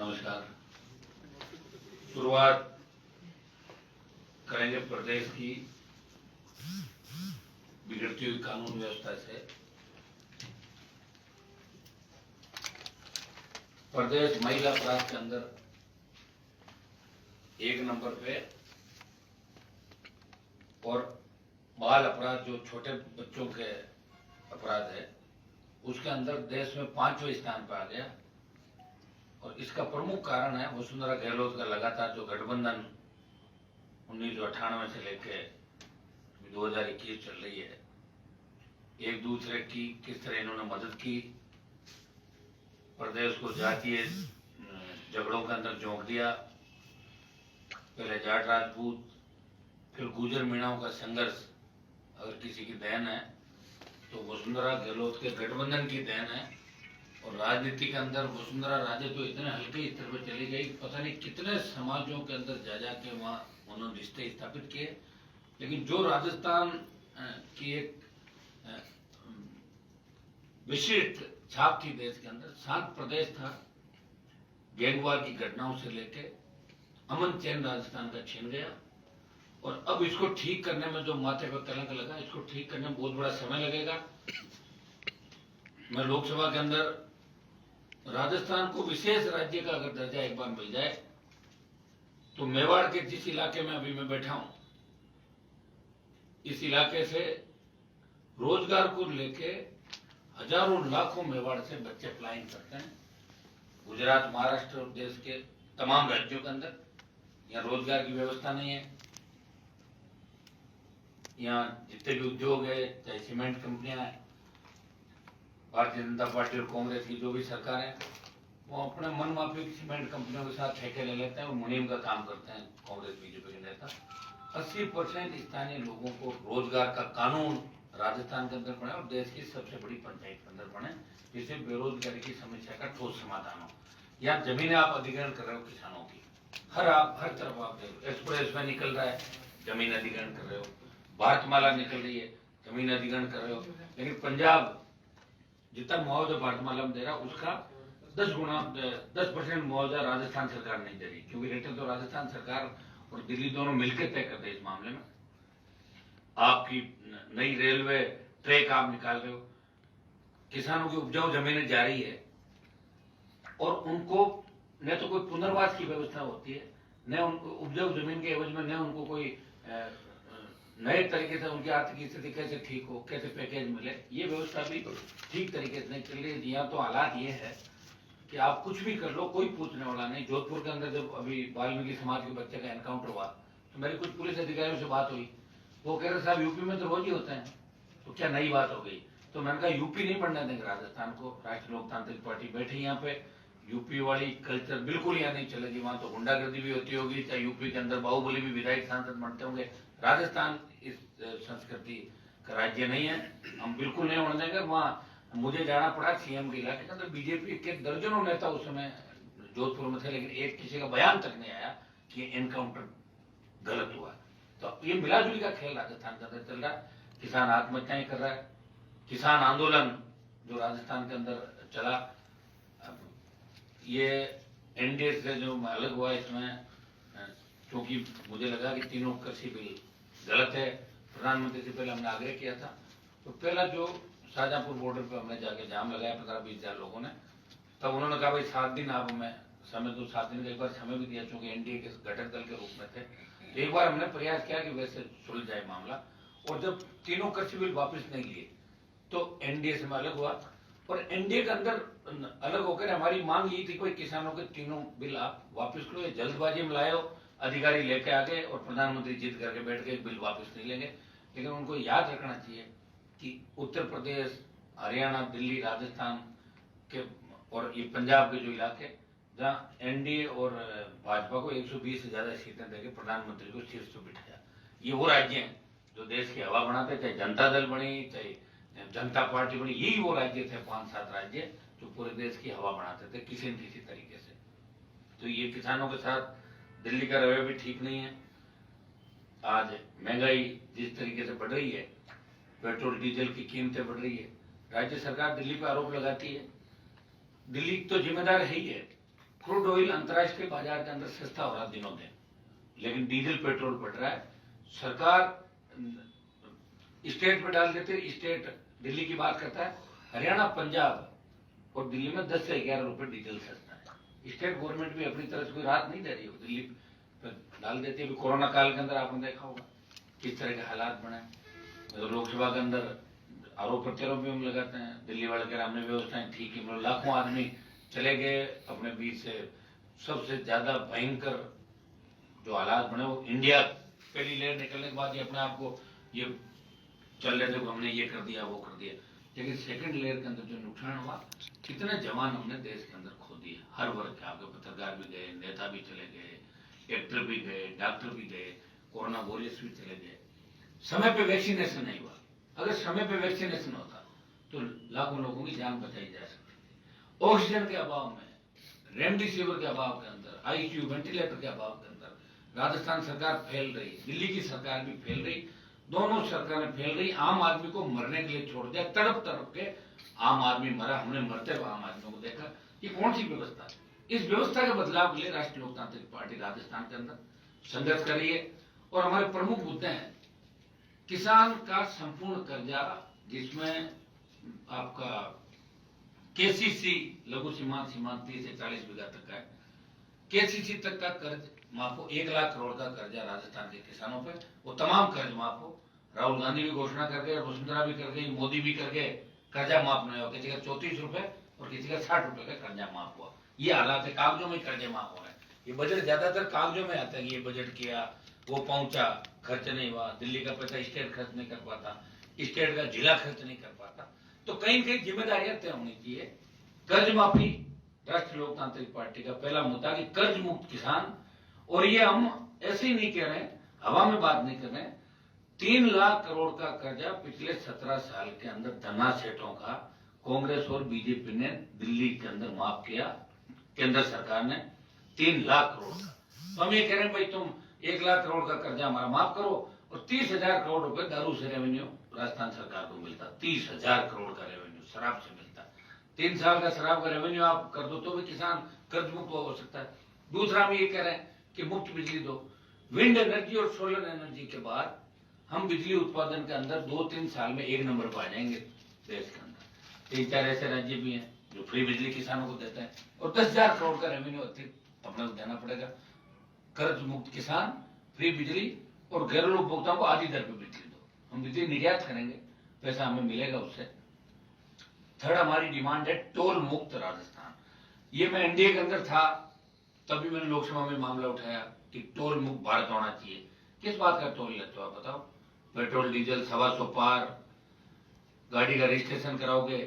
नमस्कार। शुरुआत करेंगे प्रदेश की बिगड़ती हुई कानून व्यवस्था से। प्रदेश महिला अपराध के अंदर 1 नंबर पे और बाल अपराध जो छोटे बच्चों के अपराध है उसके अंदर देश में 5वें स्थान पर आ गया। और इसका प्रमुख कारण है वसुंधरा गहलोत का लगातार जो गठबंधन 1998 से लेके 2021 चल रही है, एक दूसरे की किस तरह इन्होंने मदद की, प्रदेश को जातीय झगड़ों के अंदर झोंक दिया। पहले जाट राजपूत, फिर गुजर मीणाओं का संघर्ष अगर किसी की देन है तो वसुंधरा गहलोत के गठबंधन की देन है। और राजनीति के अंदर वसुंधरा राजे तो इतने हल्के स्तर पर चली गई, पता नहीं कितने समाजों के अंदर जा जाके वहां उन्होंने रिश्ते स्थापित किए। लेकिन जो राजस्थान की एक विशिष्ट छाप थी देश के अंदर, शांत प्रदेश था, गैंगवार की घटनाओं से लेके अमन चैन राजस्थान का छीन गया। और अब इसको ठीक करने में जो माथे पर कलंक लगा, इसको ठीक करने में बहुत बड़ा समय लगेगा। मैं लोकसभा के अंदर राजस्थान को विशेष राज्य का अगर दर्जा एक बार मिल जाए तो मेवाड़ के जिस इलाके में अभी मैं बैठा हूं, इस इलाके से रोजगार को लेके हजारों लाखों मेवाड़ से बच्चे पलायन करते हैं। गुजरात, महाराष्ट्र और देश के तमाम राज्यों के अंदर यहाँ रोजगार की व्यवस्था नहीं है। यहाँ जितने भी उद्योग है, चाहे सीमेंट कंपनियां हैं, भारतीय जनता पार्टी और कांग्रेस की जो भी सरकार है वो अपने मन माफिक सीमेंट कंपनियों के साथ ठेके ले लेते हैं और मुनीम का काम करते हैं कांग्रेस बीजेपी के नेता। 80% स्थानीय लोगों को रोजगार का कानून राजस्थान के अंदर बने और देश की सबसे बड़ी पंचायत के अंदर बने, जिससे बेरोजगारी की समस्या का ठोस समाधान हो। यहाँ जमीनें आप अधिग्रहण कर रहे हो किसानों की, हर तरफ आप देख रहे हो, एक्सप्रेस में निकल रहा है, जमीन अधिग्रहण कर रहे हो, भारतमाला निकल रही है, जमीन अधिग्रहण कर रहे हो। लेकिन पंजाब जितना मुआवजा भारतमाला में दे रहा उसका 10% मुआवजा राजस्थान सरकार नहीं दे रही, क्योंकि रेटल तो राजस्थान सरकार और दिल्ली दोनों मिलकर तय करते हैं इस मामले में। आपकी नई रेलवे ट्रैक आप निकाल रहे हो, किसानों की उपजाऊ जमीनें जा रही है और उनको न तो कोई पुनर्वास की व्यवस्था होती है, न उनको उपजाऊ जमीन के एवज में न उनको कोई नए तरीके से उनकी आर्थिक स्थिति कैसे ठीक हो, कैसे पैकेज मिले, ये व्यवस्था भी ठीक तरीके से नहीं चल रही है। यहाँ तो हालात ये है कि आप कुछ भी कर लो, कोई पूछने वाला नहीं। जोधपुर के अंदर जब अभी वाल्मीकि समाज के बच्चे का एनकाउंटर हुआ तो मेरी कुछ पुलिस अधिकारियों से बात हुई, वो कह रहे साहब यूपी में तो रोज ही होते हैं, तो क्या नई बात हो गई? तो मैंने कहा यूपी नहीं बढ़ने देंगे राजस्थान को। राष्ट्रीय लोकतांत्रिक पार्टी बैठी यहाँ पे, यूपी वाली कल्चर बिल्कुल यहाँ नहीं चलेगी। वहां तो गुंडागर्दी भी होती होगी, चाहे यूपी के अंदर बाहुबली भी विधायक सांसद बनते होंगे। राजस्थान इस संस्कृति का राज्य नहीं है, हम बिल्कुल नहीं होने देंगे। वहां मुझे जाना पड़ा सीएम के इलाके के अंदर, बीजेपी के दर्जनों नेता उस समय जोधपुर में थे, लेकिन एक किसी का बयान तक नहीं आया कि एनकाउंटर गलत हुआ। तो ये मिलाजुली का खेल राजस्थान के अंदर चल रहा है। किसान आत्महत्याएं कर रहा है, किसान आंदोलन जो राजस्थान के अंदर चला, ये एनडीए से जो अलग हुआ, इसमें क्योंकि मुझे लगा कि तीनों कृषि बिल गलत है, प्रधानमंत्री से पहले हमने आग्रह किया था। तो पहला जो शाहजहांपुर बॉर्डर पे हमने जाके जाम लगाया 15-20 हजार लोगों ने, तब उन्होंने कहा भाई 7 दिन आप हमें समय दो। 7 दिन का एक बार समय भी दिया, चूंकि एनडीए के घटक दल के रूप में थे। तो एक बार हमने प्रयास किया कि वैसे सुलझ जाए मामला, और जब तीनों कृषि बिल वापस नहीं लिए तो एनडीए से अलग हुआ। और एनडीए के अंदर अलग होकर हमारी मांग ये थी कोई किसानों के तीनों बिल आप वापस करो। ये जल्दबाजी में लाए हो, अधिकारी लेके आ गए और प्रधानमंत्री जिद करके बैठ गए बिल वापस नहीं लेंगे। लेकिन उनको याद रखना चाहिए कि उत्तर प्रदेश, हरियाणा, दिल्ली, राजस्थान के और ये पंजाब के जो इलाके जहाँ एनडीए और भाजपा को 120 से ज्यादा सीटें देकर प्रधानमंत्री को शीर्ष पर बिठाया, ये वो राज्य हैं जो देश की हवा बनाते, चाहे जनता दल बनी, चाहे जनता पार्टी बनी, यही वो राज्य थे 5-7 राज्य जो पूरे देश की हवा बनाते थे किसी न किसी तरीके से। तो ये किसानों के साथ दिल्ली का रवैया भी ठीक नहीं है। आज महंगाई जिस तरीके से बढ़ रही है, पेट्रोल डीजल की कीमतें बढ़ रही है, राज्य सरकार दिल्ली पर आरोप लगाती है। दिल्ली तो जिम्मेदार है ही है, क्रूड ऑयल अंतर्राष्ट्रीय बाजार के अंदर सस्ता हो रहा दिनों दिन, लेकिन डीजल पेट्रोल बढ़ रहा है। सरकार स्टेट पे डाल देते, स्टेट दिल्ली की बात करता है, हरियाणा, पंजाब और दिल्ली में 10 से 11 रुपए डीजल सस्ता है। स्टेट गवर्नमेंट भी अपनी तरफ से कोई राहत नहीं दे रही हो, दिल्ली पे डाल देती है। कोरोना काल के अंदर आपने देखा होगा किस तरह के हालात बने। तो लोकसभा के अंदर आरोप प्रत्यारोप भी हम लगाते हैं, दिल्ली वाले कह रहे हमने व्यवस्थाएं ठीक है, मतलब लाखों आदमी चले गए अपने बीच से। सबसे ज्यादा भयंकर जो हालात बने वो इंडिया पहली लहर निकलने के बाद ये अपने आप को ये चल रहे थे, हमने ये कर दिया वो कर दिया, लेकिन सेकंड लेयर के अंदर जो नुकसान हुआ, कितने जवान हमने देश के अंदर खो दिए। हर वर्ग के, आपके पत्रकार भी गए, नेता भी चले गए, एक्टर भी गए, डॉक्टर भी गए, कोरोना वॉरियर्स भी चले गए। समय पे वैक्सीनेशन नहीं हुआ। अगर समय पे वैक्सीनेशन होता तो लाखों लोगों की जान बचाई जा सकती थी। ऑक्सीजन के अभाव में, रेमडेसिविर के अभाव के अंदर, आईसीयू वेंटिलेटर के अभाव के अंदर राजस्थान सरकार फैल रही, दिल्ली की सरकार भी फैल रही, दोनों सरकारें फैल रही। आम आदमी को मरने के लिए छोड़ दिया, तड़प तड़प के आम आदमी मरा। हमने मरते हुए आम आदमियों को देखा। ये कौन सी व्यवस्था है? इस व्यवस्था के बदलाव के लिए राष्ट्रीय लोकतांत्रिक पार्टी राजस्थान के अंदर संघर्ष कर रही है। और हमारे प्रमुख मुद्दे हैं किसान का संपूर्ण कर्जा, जिसमें आपका केसीसी लघु सीमांत 30 से 40 बीघा तक का है, केसीसी तक का कर्ज माफ हो। 1 लाख करोड़ का कर्जा राजस्थान के किसानों पे, वो तमाम कर्ज माफ हो। राहुल गांधी भी घोषणा कर गए, वसुंधरा भी कर गई, मोदी भी कर गए, कर्जा माफ नहीं हो। किसी का 34 रुपए और किसी का 60 रुपए का कर्जा माफ हुआ। ये हालात है, कागजों में कर्जे माफ हो रहे हैं। ये बजट ज्यादातर कागजों में आता है, ये बजट किया, वो पहुंचा, खर्च नहीं हुआ। दिल्ली का पैसा स्टेट खर्च नहीं कर पाता, स्टेट का जिला खर्च नहीं कर पाता। तो कहीं न कहीं जिम्मेदारियां तय होनी चाहिए। कर्ज माफी राष्ट्रीय लोकतांत्रिक पार्टी का पहला मुद्दा कि कर्ज मुक्त किसान। और ये हम ऐसे ही नहीं कह रहे हैं, हवा में बात नहीं कर रहे हैं। 3 लाख करोड़ का कर्जा पिछले 17 साल के अंदर धन्ना सेठों का कांग्रेस और बीजेपी ने दिल्ली के अंदर माफ किया, केंद्र सरकार ने 3 लाख करोड़ का। तो हम ये कह रहे हैं भाई तुम 1 लाख करोड़ का कर्जा हमारा माफ करो और 30,000 करोड़ रुपए दारू से रेवेन्यू राजस्थान सरकार को मिलता। 30,000 करोड़ का रेवेन्यू शराब से मिलता। 3 साल का शराब का रेवेन्यू आप कर दो तो भी किसान कर्ज मुक्त हो सकता है। दूसरा हम ये कह रहे हैं कि मुफ्त बिजली दो। विंड एनर्जी और सोलर एनर्जी के बाद हम बिजली उत्पादन के अंदर 2-3 साल में 1 नंबर पर आ जाएंगे देश के अंदर। 3-4 ऐसे राज्य भी हैं जो फ्री बिजली किसानों को देते हैं और 10,000 करोड़ का रेवेन्यू अतिरिक्त अपने को देना पड़ेगा। कर्ज मुक्त किसान, फ्री बिजली और घरेलू उपभोक्ताओं को आधी दर पर बिजली दो। हम बिजली निर्यात करेंगे, पैसा हमें मिलेगा उससे। थर्ड हमारी डिमांड है टोल मुक्त राजस्थान। ये मैं एनडीए के अंदर था तभी मैंने लोकसभा में मामला उठाया कि टोल मुक्त भारत होना चाहिए। किस बात का टोल लेते हो आप बताओ? पेट्रोल डीजल 125 पार, गाड़ी का रजिस्ट्रेशन कराओगे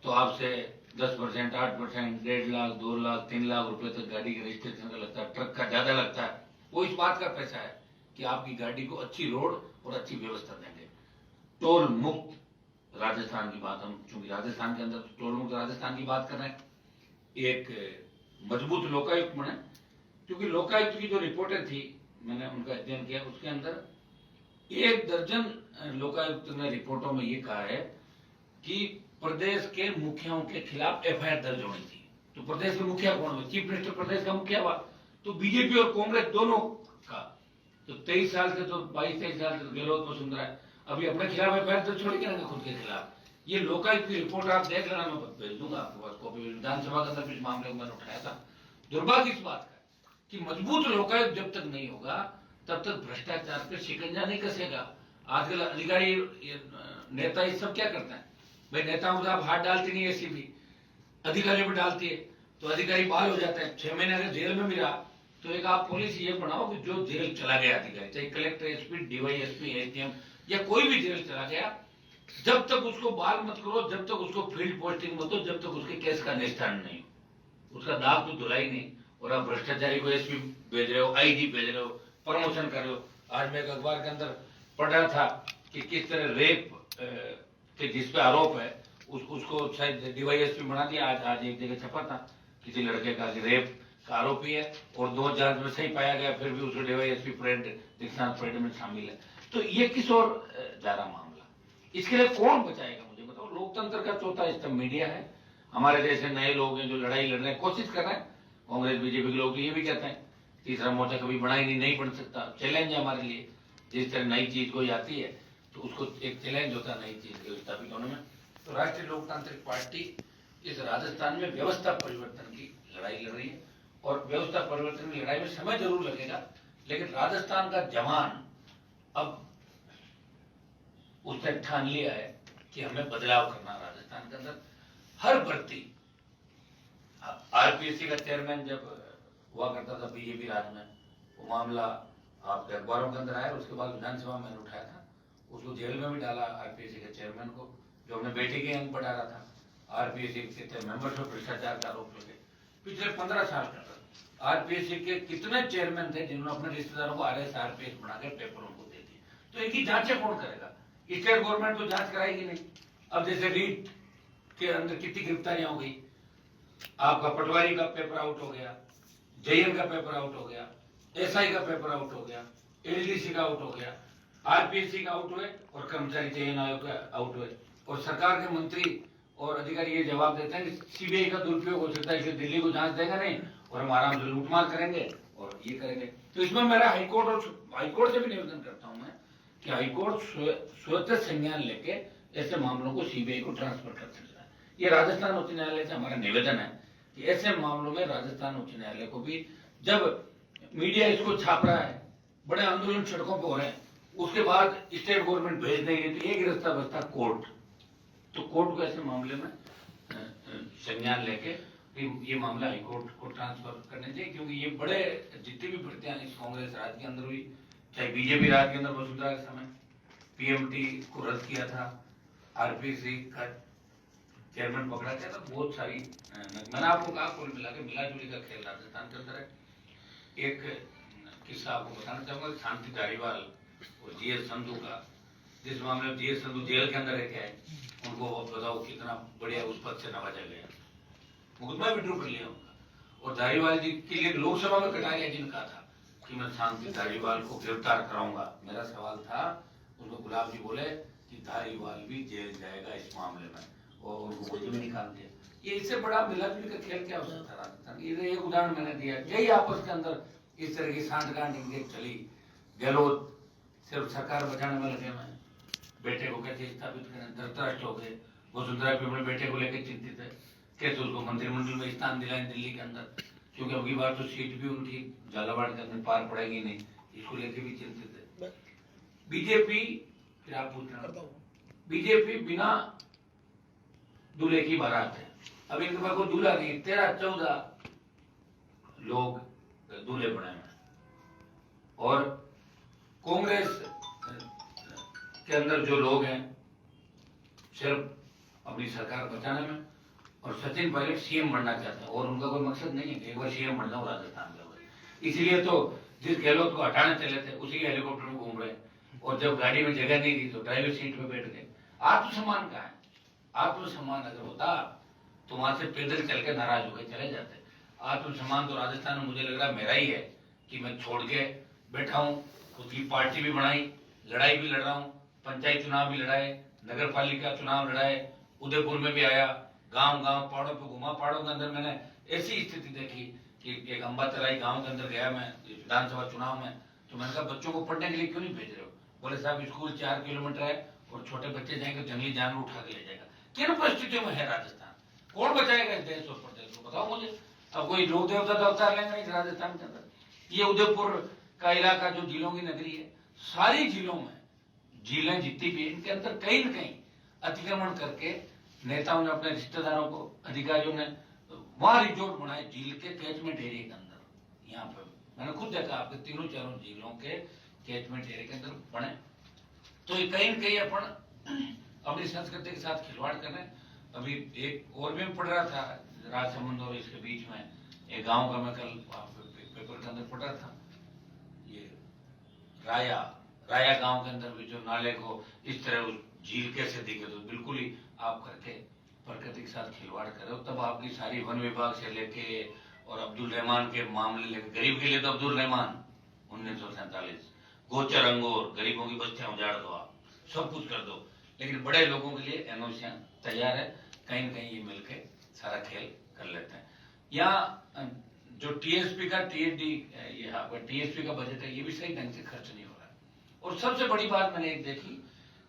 तो आपसे 10%, 8%, 1.5 लाख, 2 लाख, 3 लाख रुपए तक गाड़ी के रजिस्ट्रेशन का लगता है। ट्रक का ज्यादा लगता है। वो इस बात का पैसा है कि आपकी गाड़ी को अच्छी रोड और अच्छी व्यवस्था देंगे। टोल मुक्त राजस्थान की बात, हम चूंकि राजस्थान के अंदर टोल मुक्त राजस्थान की बात कर रहे हैं, एक मजबूत लोकायुक्त बने। क्योंकि लोकायुक्त की जो रिपोर्टें थी, मैंने उनका अध्ययन किया, उसके अंदर 1 दर्जन लोकायुक्त ने रिपोर्टों में ये कहा है कि प्रदेश के मुखियाओं के खिलाफ एफआईआर दर्ज होनी चाहिए। तो प्रदेश के मुखिया कौन हुए? चीफ मिनिस्टर प्रदेश का मुखिया हुआ। तो बीजेपी और कांग्रेस दोनों का तो 23 साल से तो 22-23 साल से गहलोत वसुंधरा है, अभी अपने खिलाफ एफआईआर दर्ज छोड़ करेंगे खुद के खिलाफ। ये लोकायुक्त की रिपोर्ट आप देख लेना, मैं भेज दूंगा आपके पास कॉपी। विधानसभा के अंदर इस मामले को मैंने उठाया था। दुर्भाग्य इस बात का कि मजबूत लोकायुक्त जब तक नहीं होगा तब तक भ्रष्टाचार पे शिकंजा नहीं कसेगा। आजकल अधिकारी नेता ये सब क्या करते हैं भाई? नेताओं को आप हाथ डालती नहीं, ऐसी भी अधिकारियों पर डालती है तो अधिकारी बहाल हो जाते हैं। 6 महीने अगर जेल में भी रहा तो एक आप पॉलिसी ये बनाओ कि जो जेल चला गया अधिकारी, चाहे कलेक्टर, एसपी, डीवाईएसपी, एसडीएम या कोई भी जेल चला गया, जब तक उसको बहाल मत करो, जब तक उसको फील्ड पोस्टिंग मत दो, जब तक उसके केस का निस्तारण नहीं हो, उसका दाग तो धुलाई नहीं। और आप भ्रष्टाचारी को एसपी भेज रहे हो, आईजी भेज रहे हो, प्रमोशन कर रहे हो। आज मैं एक अखबार के अंदर पढ़ रहा था कि किस तरह रेप के जिस पे आरोप है उसको शायद डीवाईएसपी बना दिया। आज एक जगह छपा था किसी लड़के का रेप का आरोपी है और 2 जांच में सही पाया गया, फिर भी उसको डीवाईएसपी परेड दीक्षांत परेड में शामिल है। तो ये किस ओर जा रहा मामला? इसके लिए कौन बचाएगा मुझे बताओ? लोकतंत्र का चौथा स्तंभ मीडिया है। हमारे जैसे नए लोग हैं जो लड़ाई लड़ रहे हैं, कोशिश कर रहे हैं बीजेपी के लोग तो ये भी कहते हैं तीसरा मोर्चा कभी बना ही नहीं बन सकता, चैलेंज है हमारे लिए। जिस तरह नई चीज कोई आती है तो उसको एक चैलेंज होता है नई चीज के स्थापित होने में। तो राष्ट्रीय लोकतांत्रिक पार्टी इस राजस्थान में व्यवस्था परिवर्तन की लड़ाई लड़ रही है, और व्यवस्था परिवर्तन की लड़ाई में समय जरूर लगेगा, लेकिन राजस्थान का जवान अब उसने ठान लिया है कि हमें बदलाव करना। राजस्थान के अंदर हर भर्ती, आरपीएससी का चेयरमैन जब हुआ करता था बीजेपी राज में, वो मामला आपके अखबारों के अंदर आया, उसके बाद विधानसभा में उठाया था, उसको जेल में भी डाला आरपीएससी के चेयरमैन को, जो अपने बेटे के अंक बढ़ा रहा था। आरपीएससी के मेंबर्स में भ्रष्टाचार का आरोप लगे। पिछले 15 साल के अंदर आरपीएससी के कितने चेयरमैन थे जिन्होंने अपने रिश्तेदारों को आरएस आरपीएस बनाकर पेपरों को दे दिए? तो इनकी जांचें कौन करेगा? स्टेट गवर्नमेंट तो जांच कराएगी नहीं। अब जैसे रीट के अंदर कितनी गिरफ्तारियां हो गई, आपका पटवारी का पेपर आउट हो गया, जेएन का पेपर आउट हो गया, एसआई का पेपर आउट हो गया, एडीसी का आउट हो गया, आरपीएससी का आउट हुए और कर्मचारी चयन आयोग का आउट हुए, और सरकार के मंत्री और अधिकारी ये जवाब देते हैं कि सीबीआई का दुरुपयोग हो सकता है, इसलिए दिल्ली को जांच देगा नहीं और हम आराम से लूटमार करेंगे और ये करेंगे। तो इसमें मेरा हाईकोर्ट से भी निवेदन करता हूं मैं कि हाईकोर्ट स्वतः संज्ञान लेके ऐसे मामलों को सीबीआई को ट्रांसफर कर सकता है। ये राजस्थान उच्च न्यायालय से हमारा निवेदन है कि ऐसे मामलों में राजस्थान उच्च न्यायालय को भी, जब मीडिया इसको छाप रहा है, बड़े आंदोलन सड़कों पर हो रहे हैं, उसके बाद स्टेट गवर्नमेंट भेज नहीं रही, तो एक रास्ता बचता कोर्ट। तो कोर्ट को ऐसे मामले में संज्ञान लेके ये मामला हाईकोर्ट को ट्रांसफर करने चाहिए, क्योंकि ये बड़े जितनी भी भर्तियां इस कांग्रेस राज के अंदर हुई, चाहे बीजेपी राज के अंदर वसुंधरा के समय पीएमटी को रद्द किया था, आरपीसी का चेयरमैन पकड़ा गया था, बहुत सारी मैंने आपको कहा कुल मिला के मिलाजुली का खेल राजस्थान के अंदर है। एक किस्सा आपको बताना चाहूंगा, शांति धारीवाल और जीएस संधू का, जिस मामले में जीएस संधू जेल के अंदर रह है, उनको बताओ कितना बढ़िया उस पद से नवाजा गया, मुकदमा विड्रॉ कर लिया उनका। और धारीवाल जी के लिए लोकसभा में कटारिया जी ने कहा था कि मैं शांति धारीवाल को गिरफ्तार कराऊंगा। मेरा सवाल था, उनको गुलाब जी बोले कि धारीवाल भी जेल जाएगा इस मामले में, और उनको गोदी में निकाल दिया। ये इससे बड़ा मिलाजुली का खेल क्या हो सकता है राजस्थान? ये एक उदाहरण मैंने दिया। यही आपस के अंदर इस तरह की सांठगांठ चली। गहलोत सिर्फ सरकार बचाने में लगे हुए, बेटे को कैसे स्थापित करें, धृतराष्ट्र हो गए। वसुंधरा पे अपने बेटे को लेकर चिंतित है, कैसे उसको मंत्रिमंडल में स्थान दिलाएं दिल्ली के अंदर, क्योंकि अगली बार तो सीट भी उनकी झालावाड़ के अंदर पार पड़ेगी नहीं, इसको लेकर भी चिंतित है। बीजेपी, फिर आप पूछ रहे हैं, बीजेपी बिना दूल्हे की बारात है। अब इनके पास कोई दूल्हा नहीं, 13-14 लोग दूल्हे बने हैं। और कांग्रेस के अंदर जो लोग हैं सिर्फ अपनी सरकार बचाने में, और सचिन पायलट सीएम बनना चाहते हैं, और उनका कोई मकसद नहीं है कि एक बार सीएम बन जाओ राजस्थान का। इसीलिए तो जिस गहलोत को हटाने चले थे उसी के हेलीकॉप्टर में घूम रहे, और जब गाड़ी में जगह नहीं थी तो ड्राइवर सीट में बैठ गए। आत्मसम्मान कहाँ है? आत्मसम्मान अगर होता तो वहां से पैदल चल के नाराज होकर चले जाते। आत्मसम्मान तो राजस्थान में मुझे लग रहा मेरा ही है कि मैं छोड़ के बैठा हूँ, खुद की पार्टी भी बनाई, लड़ाई भी लड़ रहा हूँ, पंचायत चुनाव भी लड़ाए, नगर पालिका चुनाव लड़ाए, उदयपुर में भी आया, गांव गांव पहाड़ों पे घुमा। पहाड़ों के अंदर मैंने ऐसी स्थिति देखी कि एक अम्बा तराई गांव के अंदर गया मैं विधानसभा चुनाव में, तो मैंने कहा बच्चों को पढ़ने के लिए क्यों नहीं भेज रहे हो? बोले साहब स्कूल 4 किलोमीटर है और छोटे बच्चे जाएंगे जंगली जानवर उठा के ले जाएगा। किन परिस्थितियों में है राजस्थान? कौन बचाएगा इस देश और प्रदेश को? बताओ मुझे। अब कोई लोक देवता तो अवतार लेंगे नहीं राजस्थान के अंदर। ये उदयपुर का इलाका जो झीलों की नगरी है, सारी झीलों में, झीलें जितनी भी इनके अंदर कहीं न कहीं अतिक्रमण करके नेताओं ने, अपने रिश्तेदारों को, अधिकारियों ने वहां रिजोर्ट बनाए झील के कैचमेंट एरिया के अंदर। यहाँ पे मैंने खुद देखा, आपके 3-4 झीलों के कैचमेंट एरिया के अंदर बने। तो ये कहीं न कहीं अपन अपनी संस्कृति के साथ खिलवाड़ कर रहे हैं। अभी एक और भी पढ़ रहा था राजसमंद और इसके बीच में एक गांव का, मैं कल पेपर के अंदर पढ़ रहा था, ये राया गांव के अंदर भी जो नाले को इस तरह झील कैसे दिखे, तो बिल्कुल ही आप करके प्रकृति के साथ खिलवाड़ कर रहे हो। तब आपकी सारी वन विभाग से लेके और अब्दुल रहमान के मामले लेके, गरीब के लिए तो अब्दुल रहमान 1947, गोचर अंगूर, गरीबों की बस्तियां उजाड़ दो, आप सब कुछ कर दो, लेकिन बड़े लोगों के लिए एनओसियां तैयार है। कहीं न कहीं ये मिलके सारा खेल कर लेते हैं। यहाँ जो टीएसपी का टीएडी ये आपका टीएसपी का बजट है ये भी सही ढंग से खर्च नहीं हो रहा है। और सबसे बड़ी बात मैंने एक देखी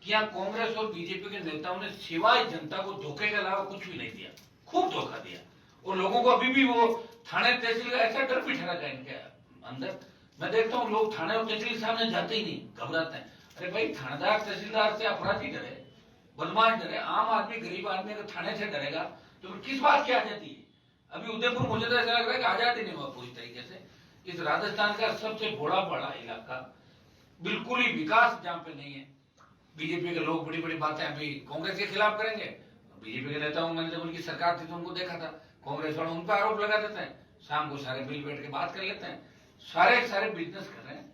कि यहाँ कांग्रेस और बीजेपी के नेताओं ने सिवाय जनता को धोखे के अलावा कुछ भी नहीं दिया, खूब धोखा दिया। और लोगों को अभी भी वो थाने तहसील का ऐसा डर बिठा रखा है इनके अंदर। मैं देखता हूँ लोग थाने और तहसील सामने जाते ही नहीं, घबराते हैं। अरे भाई, थानेदार तहसीलदार से अपराधी डरे, बदमाश डरे, आम आदमी गरीब आदमी अगर थाने से डरेगा तो फिर किस बात की आजादी है? अभी उदयपुर मुझे तो ऐसा लग रहा है कि आजादी नहीं हुआ पूरी तरीके से। इस राजस्थान का सबसे बड़ा इलाका, बिल्कुल ही विकास जहाँ पे नहीं है। बीजेपी के लोग बड़ी बड़ी बातें अभी कांग्रेस के खिलाफ करेंगे, बीजेपी के नेताओं, मैंने जब उनकी सरकार थी तो उनको देखा था, कांग्रेस वाले उन पर आरोप लगा देते हैं, शाम को सारे मिल बैठ के बात कर लेते हैं। सारे बिजनेस कर रहे हैं,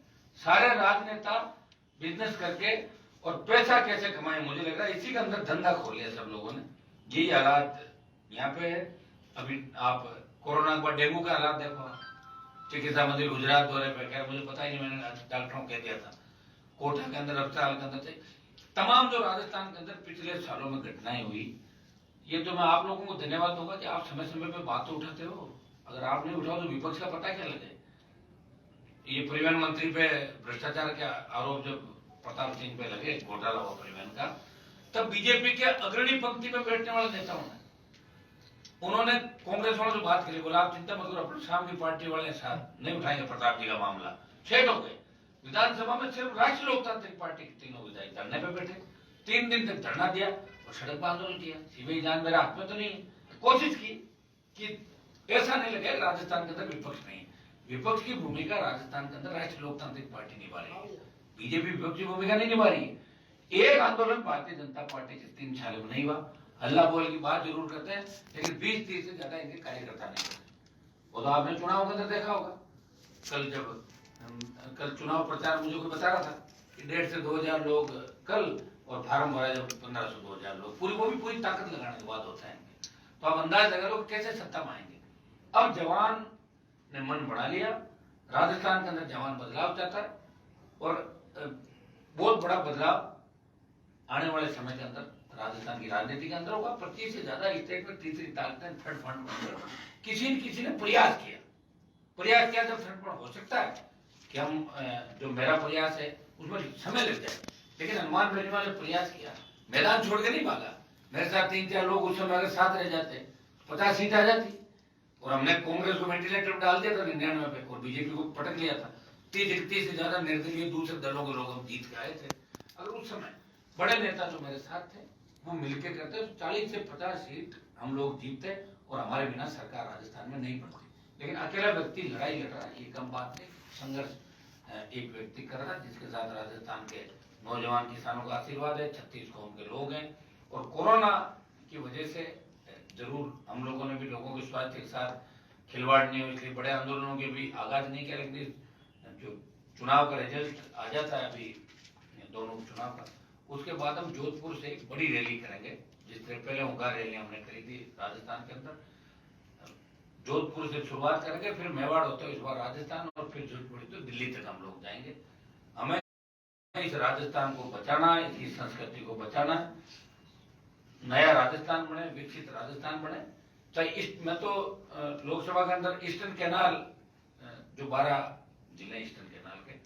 सारे राजनेता बिजनेस करके और पैसा कैसे कमाए, मुझे लग रहा है इसी के अंदर धंधा खोल लिया सब लोगों ने। यही हालात यहाँ पे है। अभी आप कोरोना के बाद डेंगू का हालात देखो, चिकित्सा मंत्री गुजरात दौरे पे, खैर मुझे पता ही नहीं, मैंने डॉक्टरों को कह दिया था, कोटा के अंदर, अस्पताल के अंदर थे। तमाम जो राजस्थान के अंदर पिछले सालों में घटनाएं हुई, ये तो मैं आप लोगों को धन्यवाद दूंगा कि आप समय समय पे बात तो उठाते हो। अगर आप नहीं उठाओ तो विपक्ष का पता क्या लगे। ये परिवहन मंत्री पे भ्रष्टाचार के आरोप जब प्रताप सिंह पे लगे, घोटाला हुआ परिवहन का, तब बीजेपी के अग्रणी पंक्ति में बैठने वाले नेताओं ने, उन्होंने कांग्रेस वालों से बात करी, बोला आप चिंता मत करो, अपने शाम की पार्टी वाले साथ नहीं उठाएंगे प्रताप जी का मामला। सेट हो गए। विधानसभा में सिर्फ राष्ट्रीय लोकतांत्रिक पार्टी के तीनों विधायक धरने पे बैठे, 3 दिन तक धरना दिया और सड़क पर आंदोलन किया। सीबीआई जान मेरे हाथ में तो नहीं है। कोशिश की कि ऐसा नहीं लगे राजस्थान के अंदर विपक्ष नहीं है। विपक्ष की भूमिका राजस्थान के अंदर राष्ट्रीय लोकतांत्रिक पार्टी निभा रही है, बीजेपी विपक्ष की भूमिका नहीं निभा रही है। एक आंदोलन भारतीय जनता पार्टी के 3 सालों में नहीं हुआ। हल्ला बोल की बात जरूर करते हैं, लेकिन 20-30 से ज्यादा इनके कार्यकर्ता नहीं करते। वो तो आपने चुनाव के अंदर देखा होगा। कल चुनाव प्रचार मुझे कोई बता रहा था कि 1,500 से 2,000 लोग कल, और फार्म भरा जब 1,500 से 2,000 लोग, वो भी पूरी ताकत लगाने के बाद होता है। तो आप अंदाज लगा लो कैसे सत्ता में आएंगे। अब जवान ने मन बना लिया, राजस्थान के अंदर जवान बदलाव चाहता है, और बहुत बड़ा बदलाव आने वाले समय के अंदर राजस्थान की राजनीति के अंदर होगा। 25 से ज्यादा स्टेट में तीसरी ताकतें थर्ड फ्रंट किसी न किसी ने प्रयास किया जब थर्ड फ्रंट हो सकता है कि हम जो मेरा प्रयास है उसमें समय लग जाए, लेकिन हनुमान बेनीवाल ने प्रयास किया, मैदान छोड़ के नहीं भागा। मेरे साथ 3-4 लोग उस समय अगर साथ रह जाते 50 सीट आ जाती, और हमने कांग्रेस को वेंटिलेटर में डाल दिया था 99 पे, और बीजेपी को पटक लिया था। 30 से ज्यादा निर्दलीय दूसरे दलों के लोग हम जीत के आए थे। अगर उस समय बड़े नेता जो मेरे साथ थे वो मिलकर करते तो 40 से 50 सीट हम लोग जीतते, और हमारे बिना सरकार राजस्थान में नहीं बनती। लेकिन अकेला व्यक्ति लड़ाई लड़ रहा है, ये कम बात नहीं। संघर्ष एक व्यक्ति कर रहा है, जिसके साथ राजस्थान के नौजवान किसानों का आशीर्वाद है, 36 कौम के लोग हैं, और कोरोना की वजह से जरूर हम लोगों ने भी लोगों के स्वास्थ्य के साथ खिलवाड़ नहीं हो, इसलिए बड़े आंदोलनों के भी आगाज नहीं किया। लेकिन जो चुनाव का रिजल्ट आ जाता है अभी दोनों चुनाव का, उसके बाद हम जोधपुर से एक बड़ी रैली करेंगे। जिस तरह पहले हुंकार रैली हमने करी थी राजस्थान के अंदर, जोधपुर से शुरुआत करेंगे, फिर मेवाड़ होते हुए इस बार राजस्थान, और फिर जोधपुर तो दिल्ली तक हम लोग जाएंगे। हमें इस राजस्थान को बचाना है, इसकी संस्कृति को बचाना है, नया राजस्थान बने, विकसित राजस्थान बने। चाहे मैं तो लोकसभा के अंदर ईस्टर्न कैनाल, जो 12 जिले ईस्टर्न कैनाल के,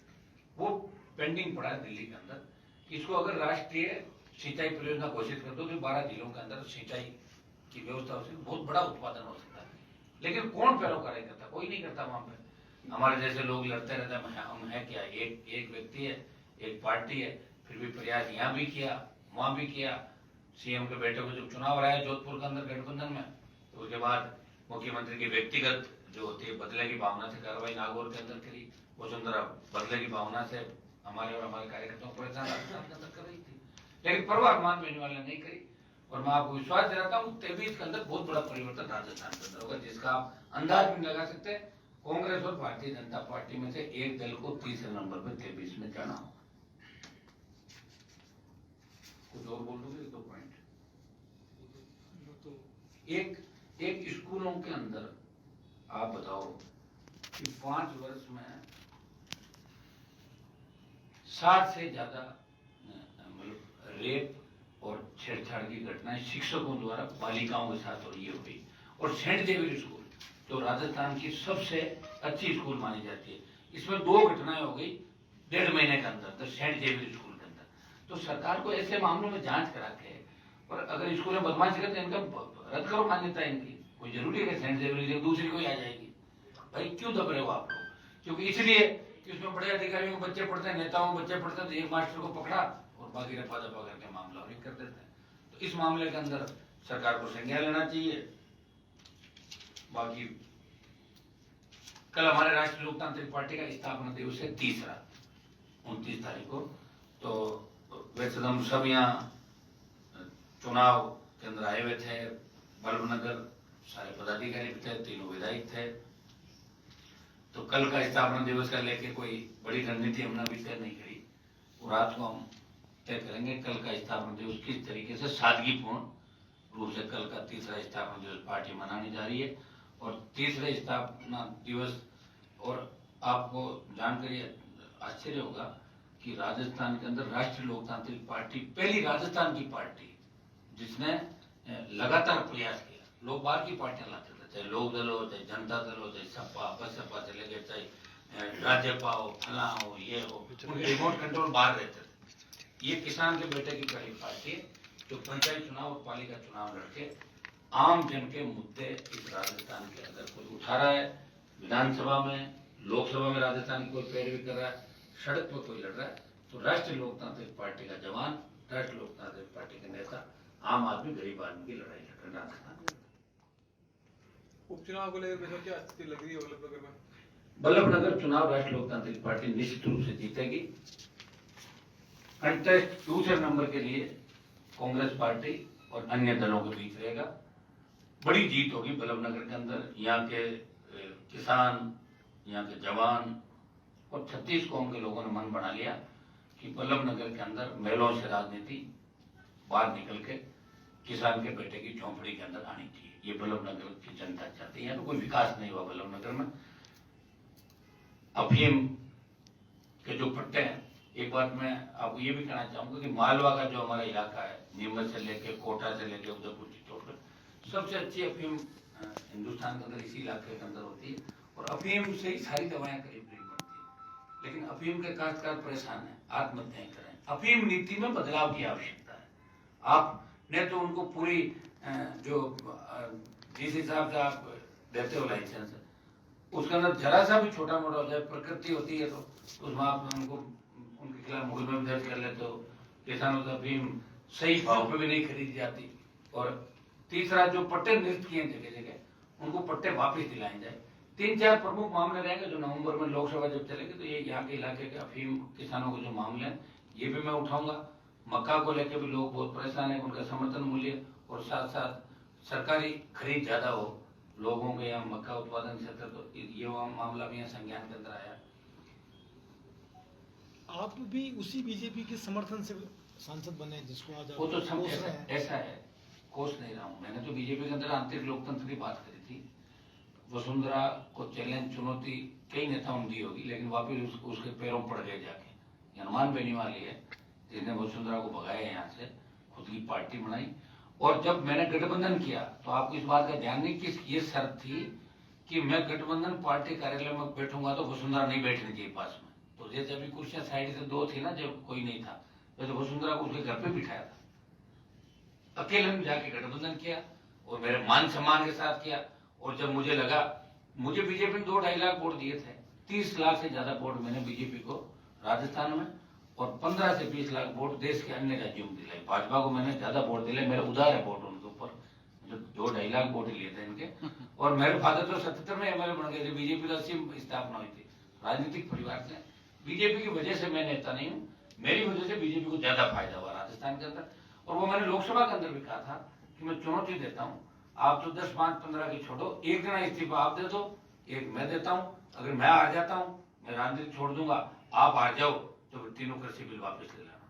वो पेंडिंग पड़ा है दिल्ली के अंदर। इसको अगर राष्ट्रीय सिंचाई परियोजना घोषित कर दो तो 12 जिलों के अंदर सिंचाई की व्यवस्था हो सकती, बहुत बड़ा उत्पादन हो सकता है। लेकिन कौन पैरोकारी करता? कोई नहीं करता। वहां पे हमारे जैसे लोग लड़ते रहते हैं, हम है क्या, एक व्यक्ति है, एक पार्टी है। फिर भी प्रयास यहाँ भी किया, वहां भी किया। सीएम के बेटे को जब चुनाव रहा जोधपुर के अंदर गठबंधन में, तो उसके बाद मुख्यमंत्री की व्यक्तिगत जो होती है बदले की भावना से कार्रवाई नागौर के अंदर करी। वसुंधरा बदले की भावना से हमारे और हमारे कार्यकर्ताओं को परेशान राजस्थान के अंदर कर रही थी, लेकिन परवाह हनुमान बेनीवाल ने नहीं करी। और मैं आपको विश्वास दिलाता हूँ 23 के अंदर बहुत बड़ा परिवर्तन राजस्थान के अंदर होगा, जिसका आप अंदाज भी लगा सकते हैं। कांग्रेस और भारतीय जनता पार्टी में से एक दल को तीसरे नंबर पर 23 में जाना होगा। कुछ और बोल दोगे? 2 पॉइंट। एक स्कूलों के अंदर आप बताओ कि 5 वर्ष में 60 से ज्यादा मतलब रेप और छेड़छाड़ की घटनाएं शिक्षकों द्वारा बालिकाओं के साथ और ये हुई। और सेंट जेवियर स्कूल तो राजस्थान की सबसे अच्छी स्कूल मानी जाती है। इसमें 2 घटनाएं हो गई 1.5 महीने के अंदर, तो सेंट जेवियर स्कूल के अंदर। तो सरकार को ऐसे मामलों में जांच करा के, और अगर स्कूल में बदमाशी करते हैं इनका रद्द करो मान्यता इनकी। कोई जरूरी है सेंट जेवियर दूसरी कोई आ जाएगी? भाई क्यों दब रहे हो आप लोग? क्योंकि इसलिए कि उसमें बड़े अधिकारियों के बच्चे पढ़ते हैं, नेताओं के बच्चे पढ़ते हैं, तो एक मास्टर को पकड़ा और बाकी रफा दफा करके मामला और कर देते हैं। तो इस मामले के अंदर सरकार को संज्ञान लेना चाहिए। बाकी कल हमारे राष्ट्रीय लोकतांत्रिक पार्टी का स्थापना दिवस है 29 तारीख को। तो वैसे तो हम सब यहाँ चुनाव के अंदर आए हुए थे, बल्लभनगर सारे पदाधिकारी भी थे, 3 विधायक थे। तो कल का स्थापना दिवस का लेके कोई बड़ी रणनीति हमने अभी तय नहीं करी, और रात को हम तय करेंगे कल का स्थापना दिवस किस तरीके से सादगीपूर्ण रूप से कल का तीसरा स्थापना दिवस पार्टी मनाने जा रही है। और तीसरे स्थापना दिवस, और आपको जानकर आश्चर्य होगा कि राजस्थान के अंदर राष्ट्रीय लोकतांत्रिक पार्टी पहली राजस्थान की पार्टी जिसने लगातार प्रयास किया। लोग बाहर की पार्टियां लाते थे, चाहे लोक दल हो, चाहे जनता दल हो, चाहे सपा बसपा से लेकर चाहे राज्यपा हो, फला हो, ये हो, उनके रिमोट कंट्रोल बाहर रहते थे। ये किसान के बेटे की पहली पार्टी है जो पंचायत चुनाव और पालिका चुनाव लड़के आम जन के मुद्दे इस राजस्थान के अंदर कोई उठा रहा है, विधानसभा में, लोकसभा में राजस्थान की कोई पैरवी कर रहा है, सड़क पर कोई लड़ रहा है, तो राष्ट्रीय लोकतांत्रिक पार्टी का जवान, राष्ट्रीय लोकतांत्रिक पार्टी के नेता, आम आदमी गरीब आदमी की लड़ाई लड़ रहे राजस्थान में। उपचुनाव को लेकर क्या स्थिति लग रही है बल्लभनगर में? बल्लभनगर चुनाव राष्ट्रीय लोकतांत्रिक पार्टी निश्चित रूप से जीतेगी। कंटेस्ट दूसरे नंबर के लिए कांग्रेस पार्टी और अन्य दलों के बीच रहेगा। बड़ी जीत होगी बल्लभनगर के अंदर। यहाँ के किसान, यहाँ के जवान और 36 कौम के लोगों ने मन बना लिया कि बल्लभनगर के अंदर महलों से राजनीति बाहर निकल के किसान के बेटे की झोंपड़ी के अंदर आनी चाहिए। ये बल्लभनगर की जनता चाहती है। तो कोई विकास नहीं हुआ बल्लभनगर में। अफीम के जो पट्टे हैं, एक बात मैं आपको ये भी कहना चाहूंगा कि मालवा का जो हमारा इलाका है, नीमच से लेके कोटा से लेके उदयपुर चित्तौड़गढ़, सबसे अच्छी अफीम हिंदुस्तान के अंदर इसी इलाके के अंदर होती है। और अफीम से ही सारी दवाएं करीब करीब बनती है। लेकिन अफीम के काश्तकार परेशान है, आत्महत्याएं करें। अफीम नीति में बदलाव की आवश्यकता है। आपने तो उनको पूरी जो जिस हिसाब से आप देते हो लाइसेंस, उसके अंदर जरा सा भी छोटा मोटा हो जाए, प्रकृति होती है तो उसमें आप उनको उनके खिलाफ मुकदमा भी दर्ज कर लेते हो। किसानों से अफीम सही भाव पे भी नहीं खरीदी जाती। और तीसरा, जो पट्टे निरस्त किए जगह जगह उनको पट्टे वापस दिलाए जाए। 3-4 प्रमुख मामले रहेंगे जो नवंबर में लोकसभा जब चलेगी तो ये यहाँ के इलाके के अफीम किसानों के जो मामले हैं ये भी मैं उठाऊंगा। मक्का को लेकर भी लोग बहुत परेशान है, उनका समर्थन मूल्य और साथ साथ सरकारी खरीद ज्यादा हो लोगों के यहाँ मक्का उत्पादन क्षेत्र, तो ये मामला भी यहाँ संज्ञान के अंदर आया। आप भी उसी बीजेपी के समर्थन से सांसद बने जिसको आज वो तो ऐसा है, कोस नहीं रहा हूँ। मैंने तो बीजेपी के अंदर आंतरिक लोकतंत्र की बात करी थी। वसुंधरा को चैलेंज, चुनौती कई नेताओं ने दी होगी, लेकिन वापिस उसके पैरों पड़ गए जाके। हनुमान बेनीवाल है जिसने वसुंधरा को भगाया यहाँ से, खुद की पार्टी बनाई। और जब मैंने गठबंधन किया तो आपको इस बात का ध्यान नहीं कि ये शर्त थी कि मैं गठबंधन पार्टी कार्यालय में बैठूंगा तो वसुंधरा नहीं बैठनी चाहिए पास में। तो जैसे अभी कुर्सियां साइड से 2 थी ना, जब कोई नहीं था, वैसे वसुंधरा को उसके घर पे बिठाया था। अकेले में जाके गठबंधन किया और मेरे मान सम्मान के साथ किया। और जब मुझे लगा, मुझे बीजेपी ने 2-2.5 लाख वोट दिए थे, 30 लाख से ज्यादा वोट मैंने बीजेपी को राजस्थान में और 15 से 20 लाख वोट देश के अन्य राज्यों में दिलाई। भाजपा को मैंने ज्यादा वोट दिलाए, मेरा उदार है वोट उनके ऊपर, जो 2-2.5 लाख वोट लिए थे इनके। और मेरे फादर तो 77 में एमएलए बन गए थे, बीजेपी का सिर्फ स्थापना हुई थी। राजनीतिक परिवार से, बीजेपी की वजह से मैं नेता नहीं हूँ, मेरी वजह से बीजेपी को ज्यादा फायदा हुआ राजस्थान के अंदर। और वो मैंने लोकसभा के अंदर भी कहा था कि मैं चुनौती देता हूँ, आप तो 10, 5, 15 की छोड़ो, एक जना इस्तीफा आप दे दो, एक मैं देता हूँ। अगर मैं हार जाता हूँ, मैं राजनीति छोड़ दूंगा, आप हार जाओ तो तीनों कृषि बिल वापस ले लेना।